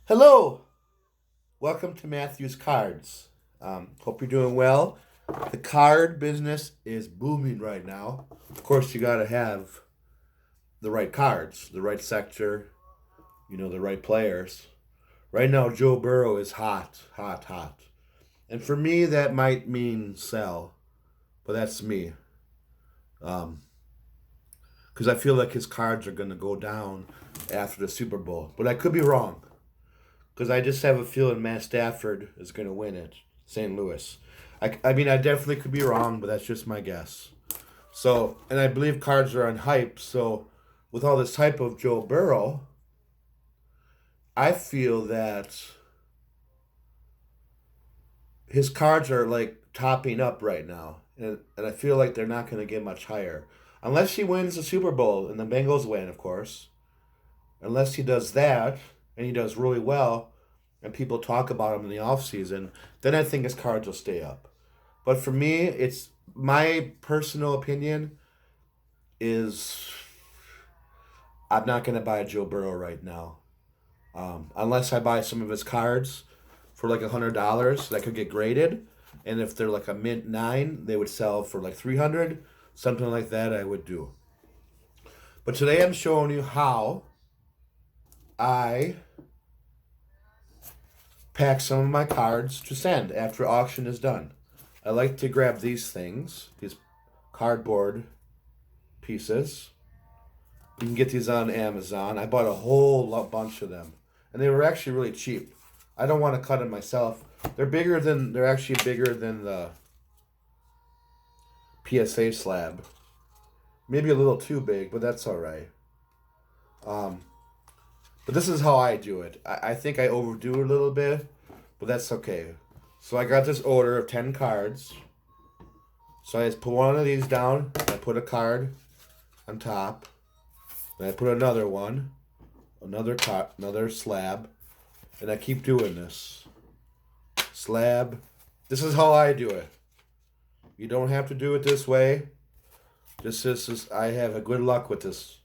Hello, welcome to Matthew's Cards. Hope you're doing well. The card business is booming right now. Of course, you got to have the right cards, the right sector, the right players. Right now, Joe Burrow is hot, hot, hot. And for me, that might mean sell, but that's me. Um, because I feel like his cards are going to go down after the Super Bowl. But I could be wrong. Because I just have a feeling Matt Stafford is going to win it, St. Louis. I mean, I definitely could be wrong, but that's just my guess. So, and I believe cards are on hype. So, with all this hype of Joe Burrow, I feel that his cards are like topping up right now. And I feel like they're not going to get much higher. Unless he wins the Super Bowl and the Bengals win, of course. Unless he does that and he does really well and people talk about him in the offseason, then I think his cards will stay up. But for me, it's my personal opinion is I'm not going to buy Joe Burrow right now. Unless I buy some of his cards for like $100 that could get graded. And if they're like a mint 9, they would sell for like 300, something like that I would do. But today I'm showing you how I pack some of my cards to send after auction is done. I like to grab these things, these cardboard pieces. You can get these on Amazon. I bought a whole bunch of them, and they were actually really cheap. I don't want to cut them myself. They're actually bigger than the PSA slab. Maybe a little too big, but that's all right. Um, but this is how I do it. I think I overdo it a little bit, but that's okay. So I got this order of 10 cards. So I just put one of these down. I put a card on top. Then I put another one. Another slab. And I keep doing this. Slab. This is how I do it. You don't have to do it this way. I have a good luck with this.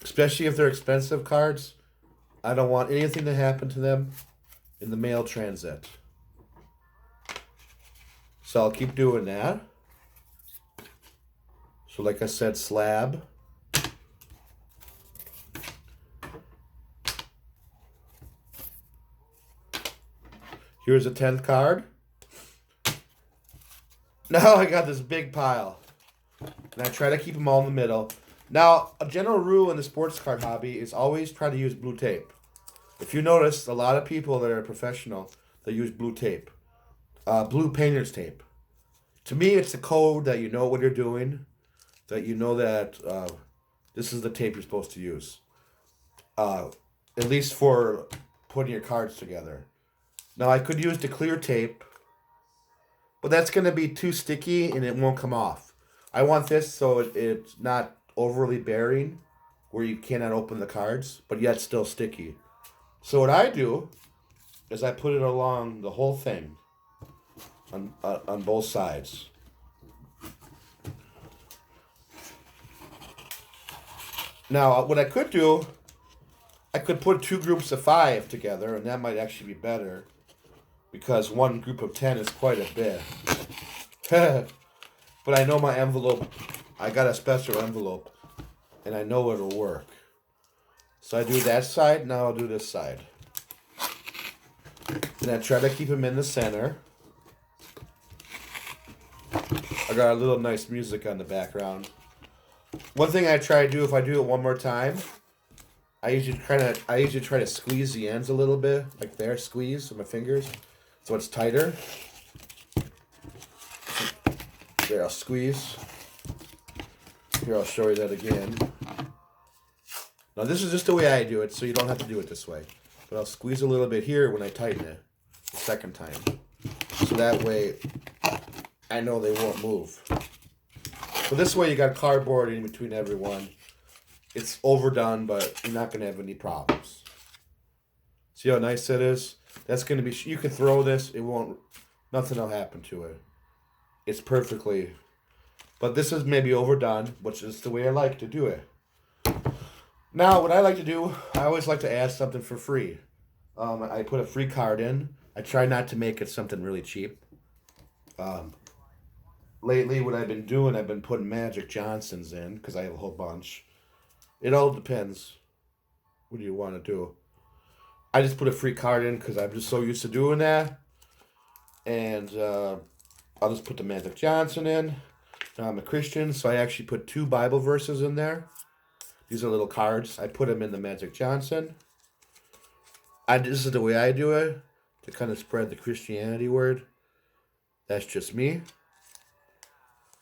Especially if they're expensive cards. I don't want anything to happen to them in the mail transit. So I'll keep doing that. So like I said, slab. Here's a 10th card. Now I got this big pile. And I try to keep them all in the middle. Now, a general rule in the sports card hobby is always try to use blue tape. If you notice, a lot of people that are professional, they use blue tape. Blue painter's tape. To me, it's a code that you know what you're doing, that you know that this is the tape you're supposed to use. At least for putting your cards together. Now, I could use the clear tape, but that's going to be too sticky and it won't come off. I want this so it's not overly bearing, where you cannot open the cards, but yet still sticky. So what I do is I put it along the whole thing on both sides. Now, what I could do, I could put 2 groups of 5 together, and that might actually be better, because one group of 10 is quite a bit. But I know my envelope, I got a special envelope, and I know it'll work. So I do that side, now I'll do this side. And I try to keep them in the center. I got a little nice music on the background. One thing I try to do, if I do it one more time, I usually try to squeeze the ends a little bit, like there, squeeze with my fingers, so it's tighter. There, I'll squeeze. Here, I'll show you that again. Now, this is just the way I do it, so you don't have to do it this way. But I'll squeeze a little bit here when I tighten it the second time. So that way, I know they won't move. So this way, you got cardboard in between every one. It's overdone, but you're not going to have any problems. See how nice that is? That's going to be, you can throw this, it won't, nothing will happen to it. It's perfectly, but this is maybe overdone, which is the way I like to do it. Now, what I like to do, I always like to add something for free. I put a free card in. I try not to make it something really cheap. Um, Lately, what I've been doing, I've been putting Magic Johnsons in because I have a whole bunch. It all depends. What do you want to do? I just put a free card in because I'm just so used to doing that. And I'll just put the Magic Johnson in. Now I'm a Christian, so I actually put 2 Bible verses in there. These are little cards. I put them in the Magic Johnson. This is the way I do it, to kind of spread the Christianity word. That's just me.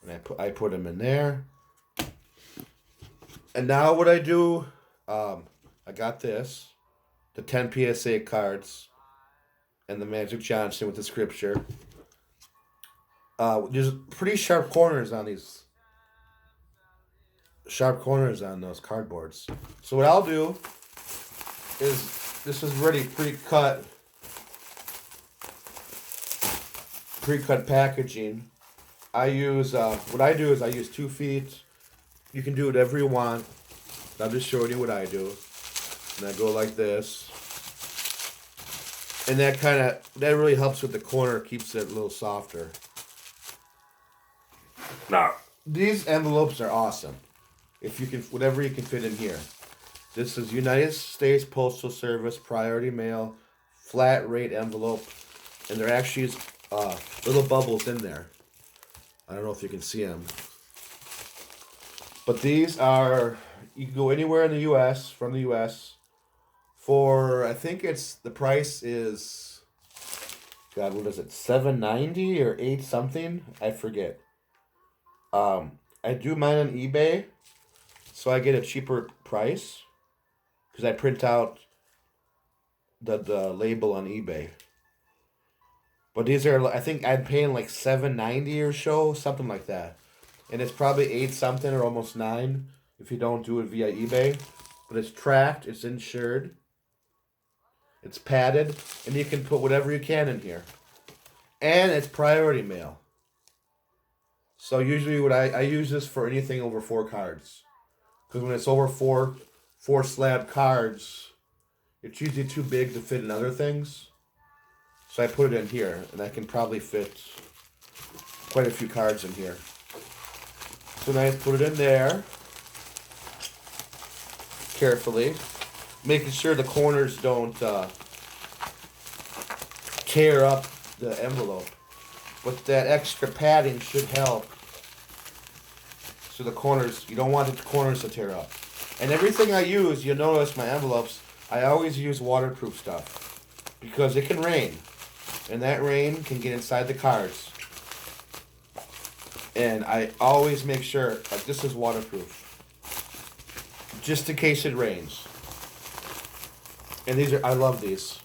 And I put them in there. And now what I do, I got this, the 10 PSA cards, and the Magic Johnson with the scripture. There's pretty sharp corners on these. Sharp corners on those cardboards. So what I'll do is, this is already pre-cut packaging. I use, what I do is I use 2 feet. You can do whatever you want. I'm just showing you what I do. And I go like this. And that really helps with the corner, keeps it a little softer. Now, these envelopes are awesome. If you can, whatever you can fit in here. This is United States Postal Service Priority Mail flat rate envelope. And there actually is little bubbles in there. I don't know if you can see them. But these are, you can go anywhere in the U.S., from the U.S., for, I think the price is, God, what is it, $7.90 or $8 something? I forget. I do mine on eBay, so I get a cheaper price, because I print out the label on eBay. But these are, I think I'm paying like $7.90 or so, something like that. And it's probably 8 something or almost 9 if you don't do it via eBay. But it's tracked, it's insured, it's padded, and you can put whatever you can in here. And it's priority mail. So usually what I use this for anything over 4 cards. Because when it's over four slab cards, it's usually too big to fit in other things. So I put it in here, and I can probably fit quite a few cards in here. So now I put it in there, carefully, making sure the corners don't tear up the envelope. But that extra padding should help. So the corners, you don't want the corners to tear up. And everything I use, you'll notice my envelopes, I always use waterproof stuff. Because it can rain. And that rain can get inside the cards. And I always make sure, like, this is waterproof. Just in case it rains. And these are, I love these.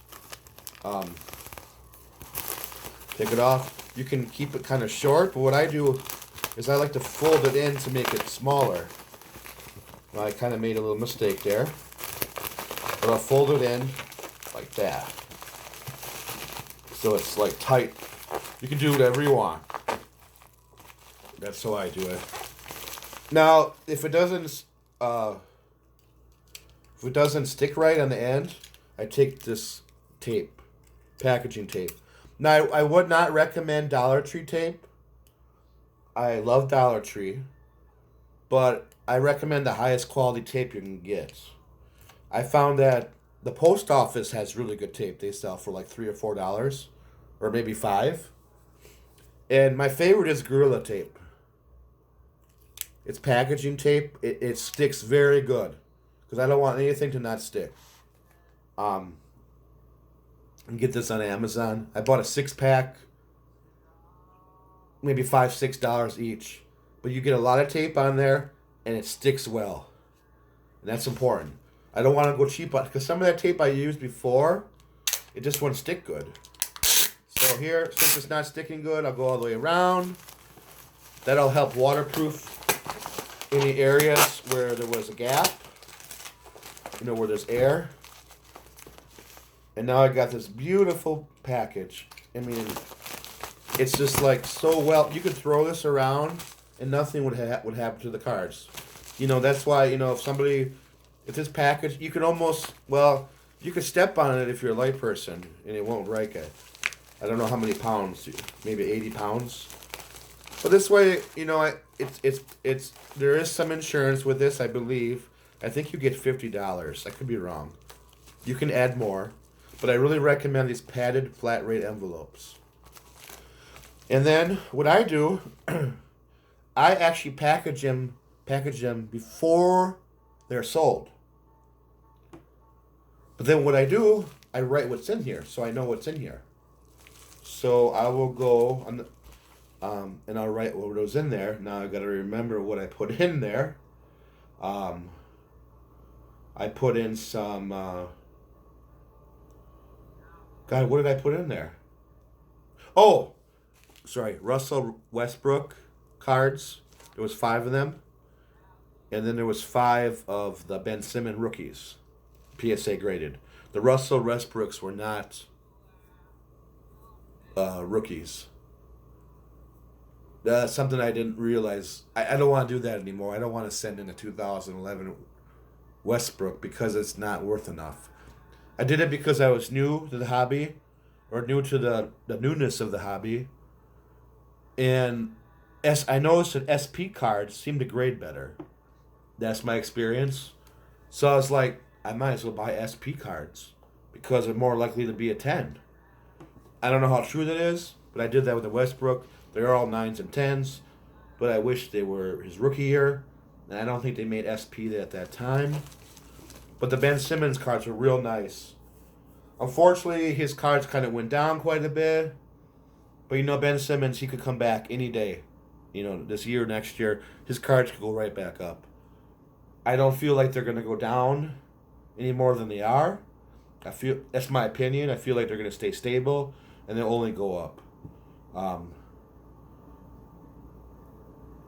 Take it off. You can keep it kind of short, but what I do is I like to fold it in to make it smaller. Well, I kind of made a little mistake there. But I'll fold it in like that. So it's like tight. You can do whatever you want. That's how I do it. Now, if it doesn't stick right on the end, I take this tape, packaging tape. Now, I would not recommend Dollar Tree tape. I love Dollar Tree, but I recommend the highest quality tape you can get. I found that the post office has really good tape. They sell for like $3 or $4, or maybe $5. And my favorite is Gorilla Tape. It's packaging tape. It sticks very good, because I don't want anything to not stick. You can get this on Amazon. I bought a 6-pack, maybe $5, $6 each. But you get a lot of tape on there, and it sticks well. And that's important. I don't want to go cheap on, because some of that tape I used before, it just wouldn't stick good. So here, since it's not sticking good, I'll go all the way around. That'll help waterproof any areas where there was a gap, where there's air. And now I got this beautiful package. I mean, it's just like so well. You could throw this around and nothing would happen to the cards. That's why, if somebody If this package, you can almost, well, you can step on it if you're a light person, and it won't break it. I don't know how many pounds, maybe 80 pounds. But this way, it's there is some insurance with this, I believe. I think you get $50. I could be wrong. You can add more, but I really recommend these padded flat rate envelopes. And then what I do, I actually package them before they're sold. But then what I do, I write what's in here, so I know what's in here. So I will go on the, and I'll write what was in there. Now I got to remember what I put in there. I put in some. God, what did I put in there? Oh, sorry, Russell Westbrook cards. There was 5 of them, and then there was 5 of the Ben Simmons rookies, PSA graded. The Russell Westbrooks were not rookies. That's something I didn't realize. I don't want to do that anymore. I don't want to send in a 2011 Westbrook because it's not worth enough. I did it because I was new to the hobby, or new to the newness of the hobby. And I noticed that SP cards seem to grade better. That's my experience. So I was like, I might as well buy SP cards because they're more likely to be a 10. I don't know how true that is, but I did that with the Westbrook. They're all 9s and 10s, but I wish they were his rookie year. And I don't think they made SP at that time. But the Ben Simmons cards were real nice. Unfortunately, his cards kind of went down quite a bit. But Ben Simmons, he could come back any day. This year, next year, his cards could go right back up. I don't feel like they're going to go down any more than they are. That's my opinion. I feel like they're going to stay stable and they'll only go up.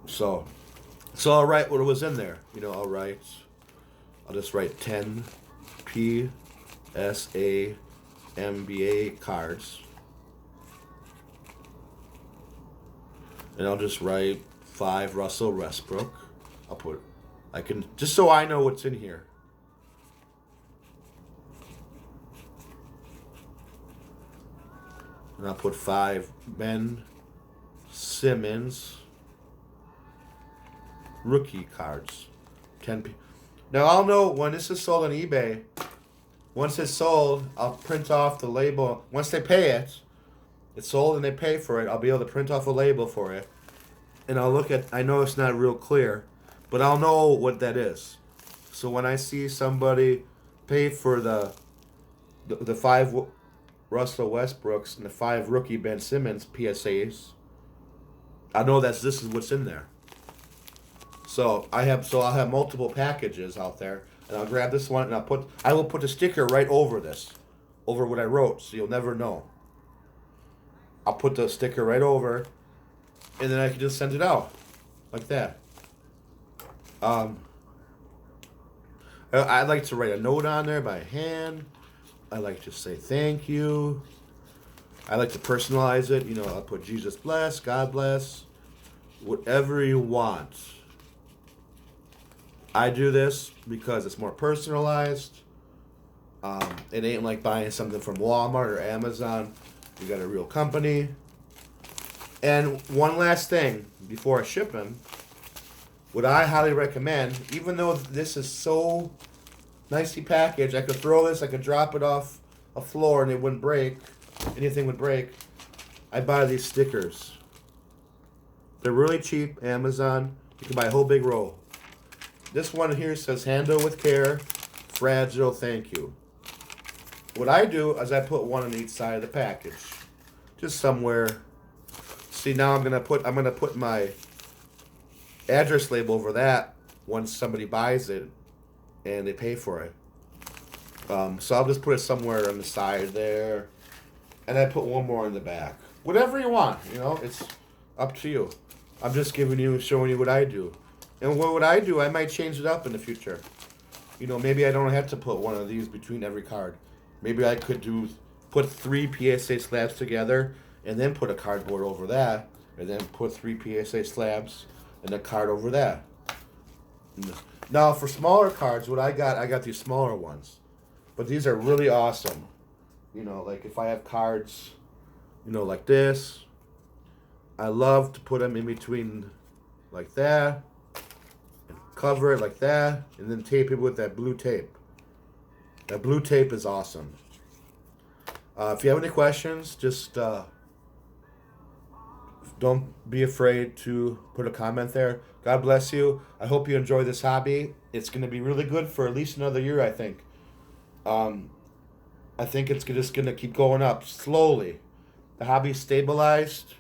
So I'll write what was in there. I'll just write 10 PSA NBA cards. And I'll just write 5 Russell Westbrook. Just so I know what's in here. And I'll put 5 Ben Simmons rookie cards. 10 Now I'll know when this is sold on eBay. Once it's sold, I'll print off the label. Once they pay it, it's sold and they pay for it, I'll be able to print off a label for it. And I'll look at, I know it's not real clear, but I'll know what that is. So when I see somebody pay for the 5 Russell Westbrooks and the 5 rookie Ben Simmons PSAs, I know this is what's in there. So I'll have multiple packages out there, and I'll grab this one and I will put the sticker right over this, over what I wrote, so you'll never know. I'll put the sticker right over, and then I can just send it out like that. I like to write a note on there by hand. I like to say thank you. I like to personalize it. I'll put Jesus bless, God bless, whatever you want. I do this because it's more personalized. It ain't like buying something from Walmart or Amazon. You got a real company. And one last thing before I ship them, what I highly recommend, even though this is so nicely packaged, I could throw this, I could drop it off a floor and it wouldn't break. Anything would break. I buy these stickers. They're really cheap, Amazon. You can buy a whole big roll. This one here says, handle with care, fragile, thank you. What I do is I put one on each side of the package. Just somewhere. See, now I'm gonna put my address label over that once somebody buys it and they pay for it. So I'll just put it somewhere on the side there. And I put one more in the back. Whatever you want, it's up to you. I'm just showing you what I do. And what I do, I might change it up in the future. Maybe I don't have to put one of these between every card. Maybe I could put 3 PSA slabs together and then put a cardboard over that, and then put 3 PSA slabs and a card over that. Now for smaller cards, what I got these smaller ones, but these are really awesome. Like if I have cards, like this, I love to put them in between, like that, cover it like that, and then tape it with that blue tape. That blue tape is awesome. If you have any questions, just don't be afraid to put a comment there. God bless you. I hope you enjoy this hobby. It's going to be really good for at least another year, I think. Um, I think it's just going to keep going up slowly. The hobby's stabilized.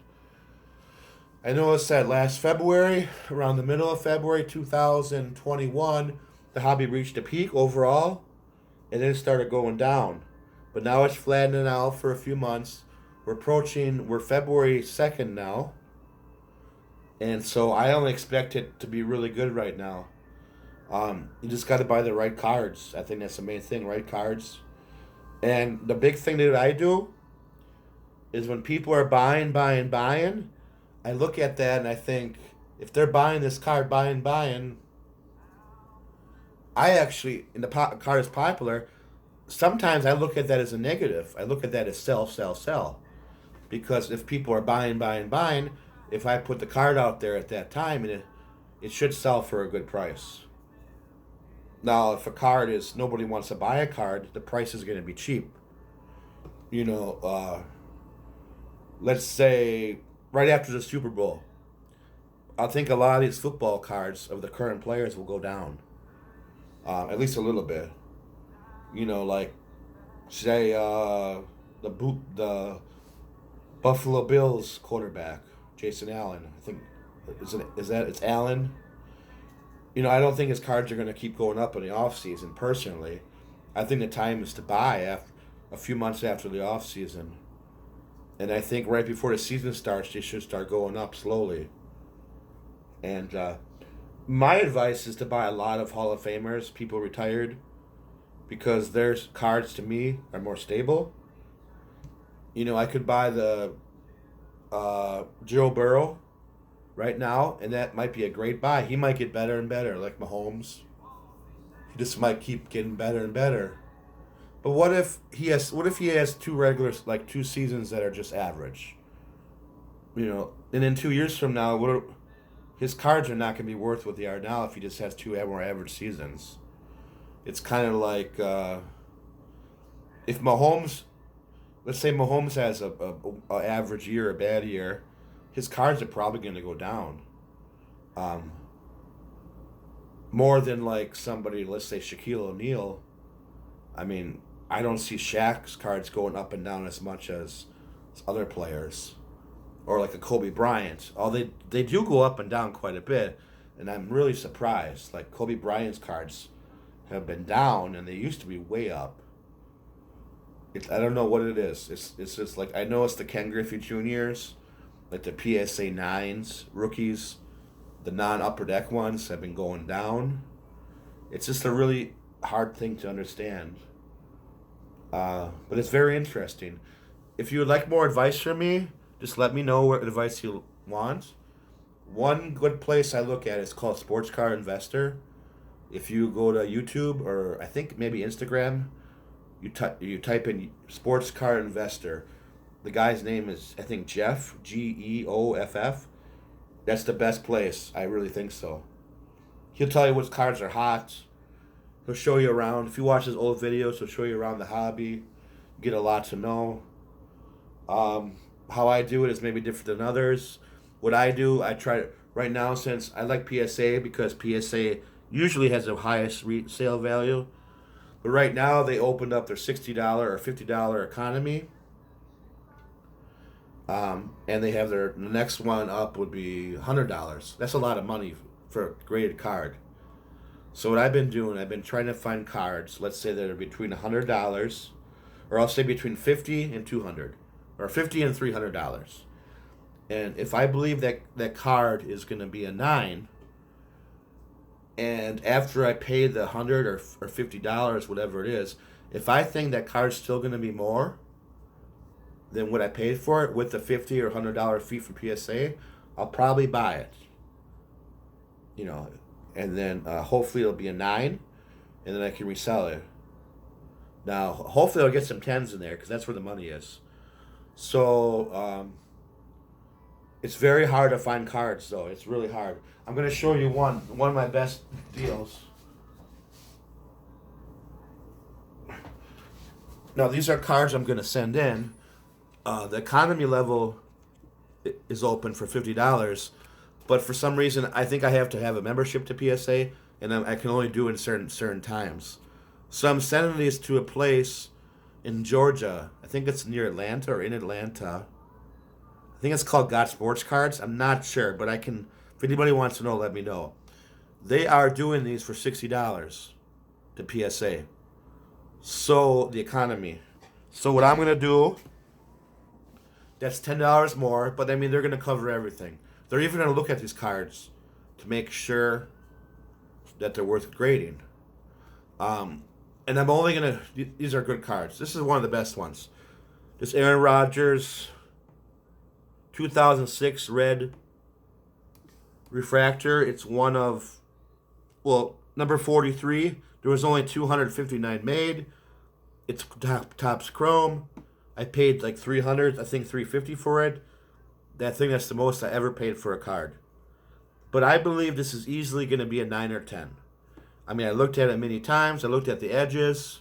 I noticed that last February, around the middle of February 2021, the hobby reached a peak overall, and then it started going down. But now it's flattening out for a few months. We're February 2nd now. And so I only expect it to be really good right now. You just got to buy the right cards. I think that's the main thing, right cards. And the big thing that I do is when people are buying, I look at that and I think, if they're buying this card, buying, I actually, in the card is popular, sometimes I look at that as a negative. I look at that as sell, sell, sell. Because if people are buying, if I put the card out there at that time, and it should sell for a good price. Now, if a card is, nobody wants to buy a card, the price is going to be cheap. You know, let's say right after the Super Bowl, I think a lot of these football cards of the current players will go down, at least a little bit. Like say the Buffalo Bills quarterback Jason Allen. I think it's Allen. I don't think his cards are going to keep going up in the off season. Personally, I think the time is to buy after a few months after the off season, and I think right before the season starts, they should start going up slowly. And my advice is to buy a lot of Hall of Famers, people retired, because their cards to me are more stable. I could buy the Joe Burrow right now, and that might be a great buy. He might get better and better, like Mahomes. He just might keep getting better and better. But what if he has two seasons that are just average? And then 2 years from now, his cards are not going to be worth what they are now if he just has two more average seasons. It's kind of like if Mahomes, let's say Mahomes has a average year, a bad year, his cards are probably going to go down. Um, More than like somebody, let's say Shaquille O'Neal. I mean, I don't see Shaq's cards going up and down as much as other players, or like a Kobe Bryant. They do go up and down quite a bit, and I'm really surprised. Like Kobe Bryant's cards have been down, and they used to be way up. I don't know what it is. It's just like, I know it's the Ken Griffey Juniors, like the PSA 9s, rookies, the non-upper deck ones have been going down. It's just a really hard thing to understand. But it's very interesting. If you would like more advice from me, just let me know what advice you want. One good place I look at is called Sports Car Investor. If you go to YouTube, or I think maybe Instagram, you type in Sports Car Investor. The guy's name is, I think, Jeff, Geoff. That's the best place. I really think so. He'll tell you which cards are hot. He'll show you around. If you watch his old videos, he'll show you around the hobby. Get a lot to know. How I do it is maybe different than others. What I do, I try right now, since I like PSA because PSA usually has the highest resale value. But right now they opened up their $60 or $50 economy. And they have the next one up would be $100. That's a lot of money for a graded card. So what I've been doing, I've been trying to find cards, let's say that are between $100, or I'll say between 50 and 200, or 50 and $300. And if I believe that card is going to be a 9, and after I pay the 100 or $50, whatever it is, if I think that card's still going to be more than what I paid for it with the $50 or $100 fee from PSA, I'll probably buy it. and then hopefully it'll be a 9, and then I can resell it. Now, hopefully I'll get some 10s in there because that's where the money is. So, it's very hard to find cards, though. It's really hard. I'm going to show you one of my best deals. Now, these are cards I'm going to send in. The economy level is open for $50, but for some reason, I think I have to have a membership to PSA, and I can only do it in certain times. So I'm sending these to a place in Georgia. I think it's near Atlanta or in Atlanta. I think it's called Got Sports Cards. I'm not sure, but I can. If anybody wants to know, let me know. They are doing these for $60 to PSA. So the economy. So what I'm gonna do? That's $10 more, but I mean they're gonna cover everything. They're even gonna look at these cards to make sure that they're worth grading. And I'm only gonna. These are good cards. This is one of the best ones. This Aaron Rodgers 2006 red refractor. It's one of, well, number 43. There was only 259 made. It's Topps Chrome. I paid like 300, I think 350 for it. I think that's the most I ever paid for a card. But I believe this is easily going to be a 9 or 10. I mean, I looked at it many times. I looked at the edges.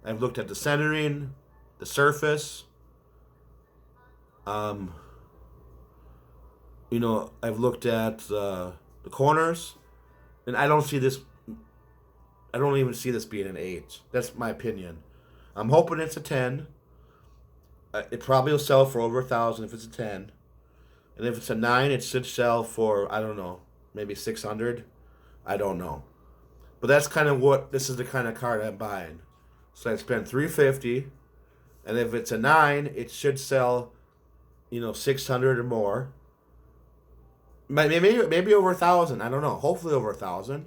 I've looked at the centering, the surface. I've looked at the corners, and I don't see this. I don't even see this being an 8. That's my opinion. I'm hoping it's a 10. It probably will sell for over 1,000 if it's a 10, and if it's a 9, it should sell for, I don't know, maybe 600. I don't know. But that's kind of what, this is the kind of card I'm buying. So I spent $350, and if it's a 9, it should sell, 600 or more. Maybe over 1,000. I don't know. Hopefully over 1,000.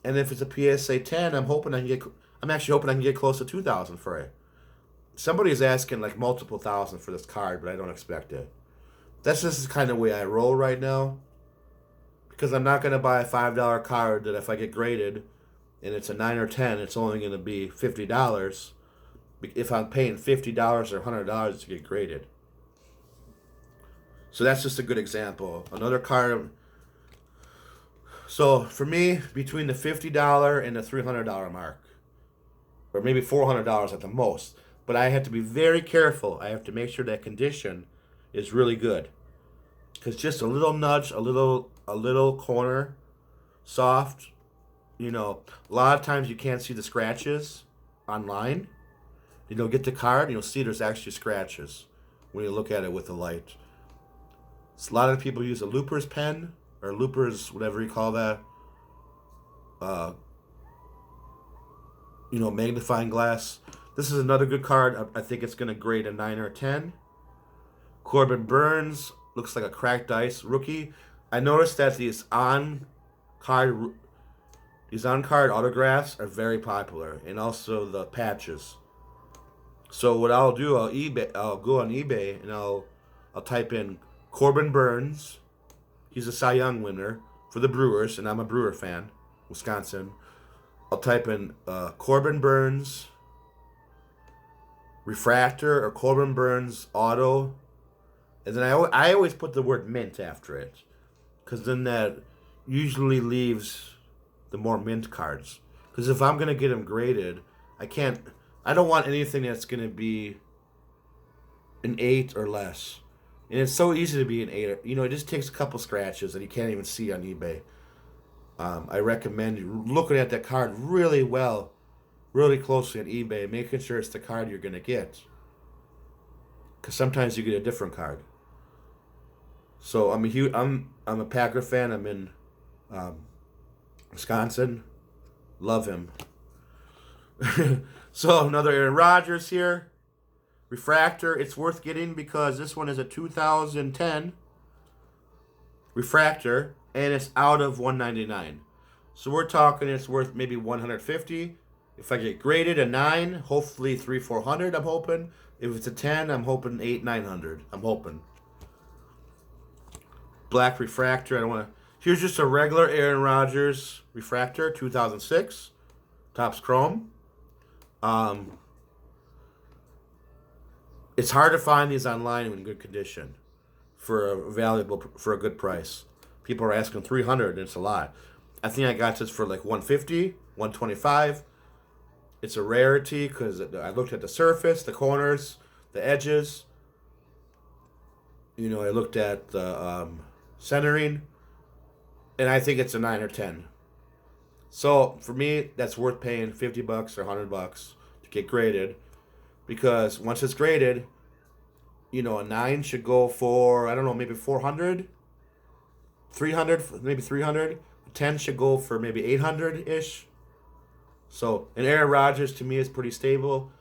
And if it's a PSA 10, I'm actually hoping I can get close to 2,000 for it. Somebody is asking like multiple thousand for this card, but I don't expect it. That's just the kind of way I roll right now. Because I'm not going to buy a $5 card that if I get graded and it's a 9 or 10, it's only going to be $50 if I'm paying $50 or $100 to get graded. So that's just a good example. Another card. So for me, between the $50 and the $300 mark, or maybe $400 at the most, but I have to be very careful. I have to make sure that condition is really good. Because just a little nudge, a little corner, soft, a lot of times you can't see the scratches online. Get the card and you'll see there's actually scratches when you look at it with the light. So a lot of people use a looper's pen, or looper's, whatever you call that, magnifying glass. This is another good card. I think it's going to grade a 9 or a 10. Corbin Burns looks like a cracked ice rookie. I noticed that these on-card autographs are very popular, and also the patches. So what I'll do, I'll go on eBay and I'll type in Corbin Burns. He's a Cy Young winner for the Brewers, and I'm a Brewer fan, Wisconsin. I'll type in Corbin Burns Refractor or Corbin Burns Auto, and then I always put the word mint after it, because then that usually leaves the more mint cards. Because if I'm gonna get them graded, I don't want anything that's gonna be an 8 or less. And it's so easy to be an 8. It just takes a couple scratches that you can't even see on eBay. I recommend looking at that card really well, really closely on eBay, making sure it's the card you're going to get. Because sometimes you get a different card. So I'm a Packer fan. I'm in Wisconsin. Love him. So another Aaron Rodgers here. Refractor, it's worth getting because this one is a 2010 Refractor, and it's out of $199. So we're talking it's worth maybe $150. If I get graded a 9, hopefully $300-400, I'm hoping. If it's a 10, I'm hoping $800-900. I'm hoping. Black Refractor, I don't want to. Here's just a regular Aaron Rodgers Refractor, 2006, Topps Chrome. Um, it's hard to find these online in good condition for a good price. People are asking 300, and it's a lot. I think I got this for like 150, 125. It's a rarity because I looked at the surface, the corners, the edges. I looked at the centering, and I think it's a 9 or 10. So for me, that's worth paying $50 or $100 to get graded, because once it's graded, a 9 should go for, I don't know, maybe 400, 300, maybe 300. A 10 should go for maybe 800 ish. So, and Aaron Rodgers to me is pretty stable.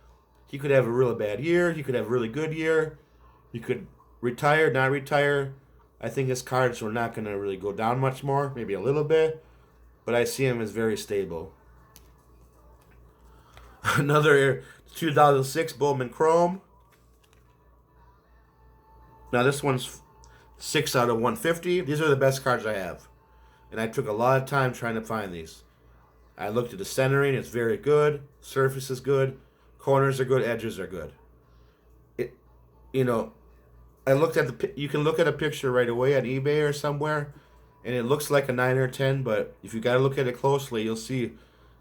He could have a really bad year. He could have a really good year. He could retire, not retire. I think his cards are not going to really go down much more, maybe a little bit. But I see him as very stable. Another 2006 Bowman Chrome. Now this one's 6 out of 150. These are the best cards I have. And I took a lot of time trying to find these. I looked at the centering. It's very good. Surface is good. Corners are good. Edges are good. I looked at you can look at a picture right away at eBay or somewhere, and it looks like a 9 or 10, but if you got to look at it closely, you'll see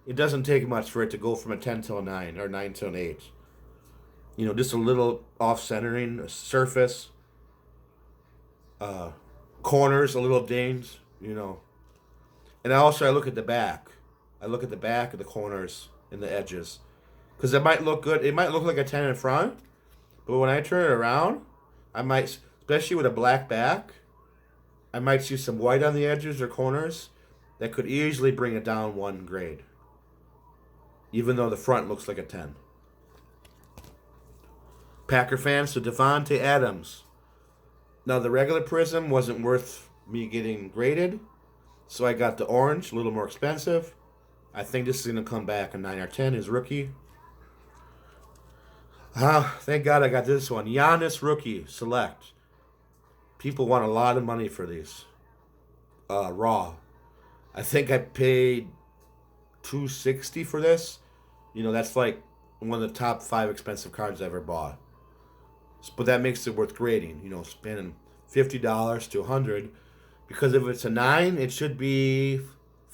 it doesn't take much for it to go from a 10 to a 9 or 9 to an 8. Just a little off-centering, surface, corners, a little dings, And I look at the back. I look at the back of the corners and the edges. Because it might look good. It might look like a 10 in front, but when I turn it around, I might, especially with a black back, I might see some white on the edges or corners that could easily bring it down one grade, even though the front looks like a 10. Packer fans, so Devontae Adams. Now, the regular Prism wasn't worth me getting graded, so I got the orange, a little more expensive. I think this is going to come back a 9 or 10, his rookie. Thank God I got this one. Giannis Rookie Select. People want a lot of money for these. Raw. I think I paid $260 for this. That's like one of the top 5 expensive cards I ever bought. But that makes it worth grading. Spending $50 to $100. Because if it's a 9, it should be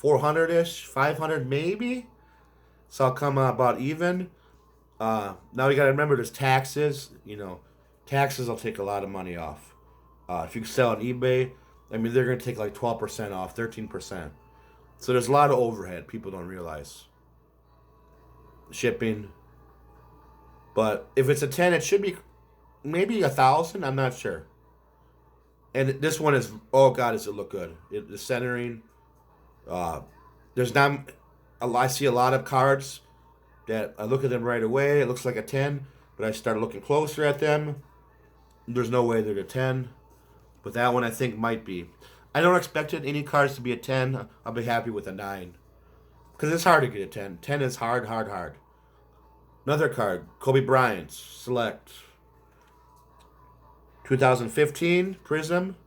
400-ish, 500 maybe. So I'll come out about even. Now you got to remember there's taxes. Taxes will take a lot of money off. If you sell on eBay, they're going to take like 12% off, 13%. So there's a lot of overhead people don't realize. Shipping. But if it's a 10, it should be maybe 1,000. I'm not sure. And this one is, oh God, does it look good. The centering. There's not, I see a lot of cards that I look at them right away. It looks like a 10, but I start looking closer at them. There's no way they're a 10. But that one I think might be. I don't expect any cards to be a 10. I'll be happy with a 9. Because it's hard to get a 10. 10 is hard. Another card, Kobe Bryant, Select. 2015, Prism.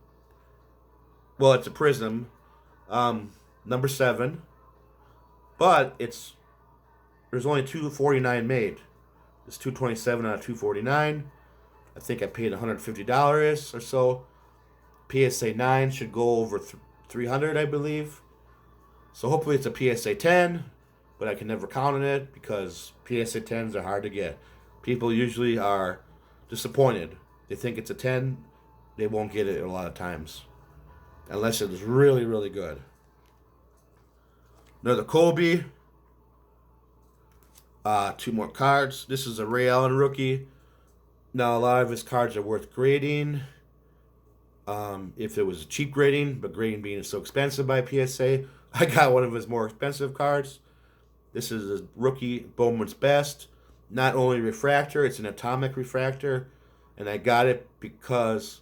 Well, it's a Prism. Number 7. But there's only 249 made. It's 227 out of 249. I think I paid $150 or so. PSA 9 should go over 300, I believe. So hopefully it's a PSA 10, but I can never count on it because PSA 10s are hard to get. People usually are disappointed. They think it's a 10, they won't get it a lot of times. Unless it was really, really good. Another Kobe. 2 more cards. This is a Ray Allen rookie. Now, a lot of his cards are worth grading. If it was cheap grading, but grading being so expensive by PSA, I got one of his more expensive cards. This is a rookie Bowman's Best. Not only refractor, it's an atomic refractor. And I got it because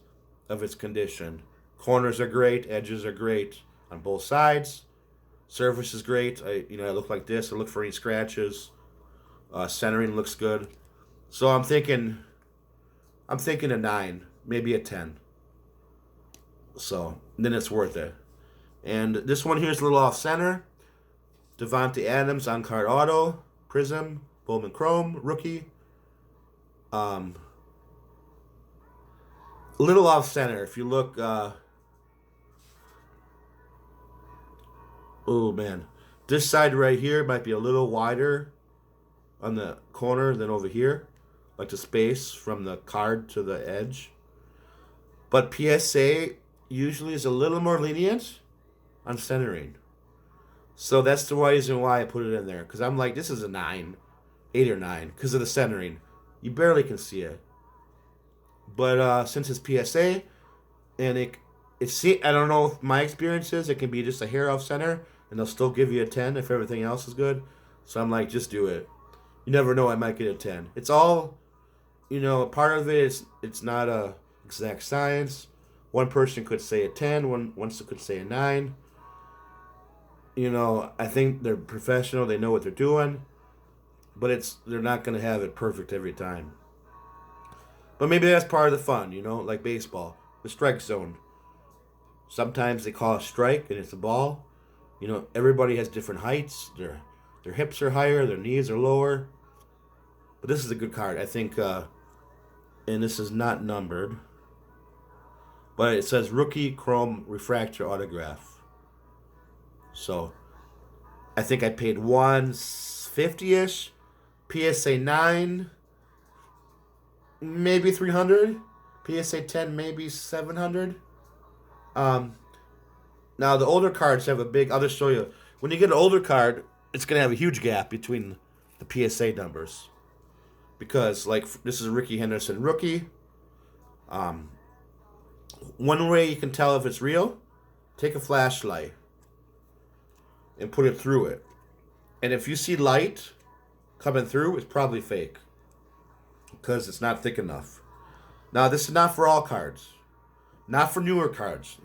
of its condition. Corners are great, edges are great on both sides. Surface is great. I look like this. I look for any scratches. Centering looks good. So I'm thinking a 9, maybe a 10. So then it's worth it. And this one here is a little off center. Devontae Adams on card auto. Prism. Bowman Chrome. Rookie. A little off center. If you look... oh, man. This side right here might be a little wider on the corner than over here. Like the space from the card to the edge. But PSA usually is a little more lenient on centering. So that's the reason why I put it in there. Because I'm like, this is a 9. 8 or 9. Because of the centering. You barely can see it. But since it's PSA, and I don't know if my experience is, it can be just a hair off center, and they'll still give you a 10 if everything else is good. So I'm like, just do it. You never know, I might get a 10. It's all, part of it is, it's not a exact science. One person could say a 10, one could say a 9. I think they're professional, they know what they're doing, but they're not going to have it perfect every time. But maybe that's part of the fun, like baseball, the strike zone. Sometimes they call a strike and it's a ball. Everybody has different heights. Their hips are higher, their knees are lower. But this is a good card. I think, and this is not numbered, but it says Rookie Chrome Refractor Autograph. So, I think I paid $150-ish. PSA 9, maybe 300. PSA 10, maybe 700. Now, the older cards have I'll just show you. When you get an older card, it's going to have a huge gap between the PSA numbers. Because, this is a Ricky Henderson rookie. One way you can tell if it's real, take a flashlight and put it through it. And if you see light coming through, it's probably fake. Because it's not thick enough. Now, this is not for all cards. Not for newer cards.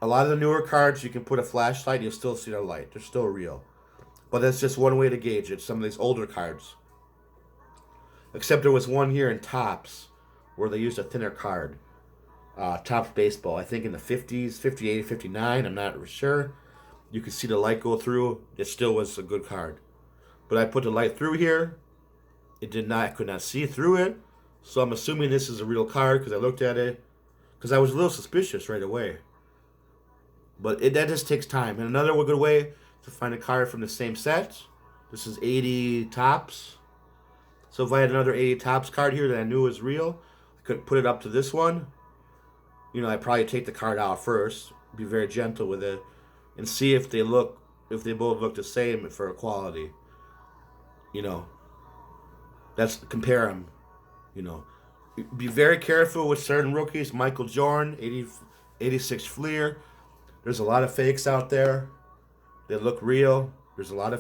A lot of the newer cards, you can put a flashlight and you'll still see the light. They're still real. But that's just one way to gauge it. Some of these older cards. Except there was one here in Topps where they used a thinner card. Topps Baseball. I think in the 50s, 58, 59. I'm not sure. You could see the light go through. It still was a good card. But I put the light through here. I could not see through it. So I'm assuming this is a real card because I looked at it. Because I was a little suspicious right away. But that just takes time. And another good way to find a card from the same set. This is 80 Topps. So if I had another 80 Topps card here that I knew was real, I could put it up to this one. I'd probably take the card out first. Be very gentle with it. And see if they both look the same for quality. Compare them. Be very careful with certain rookies. Michael Jordan, 86 Fleer. There's a lot of fakes out there. They look real. There's a lot of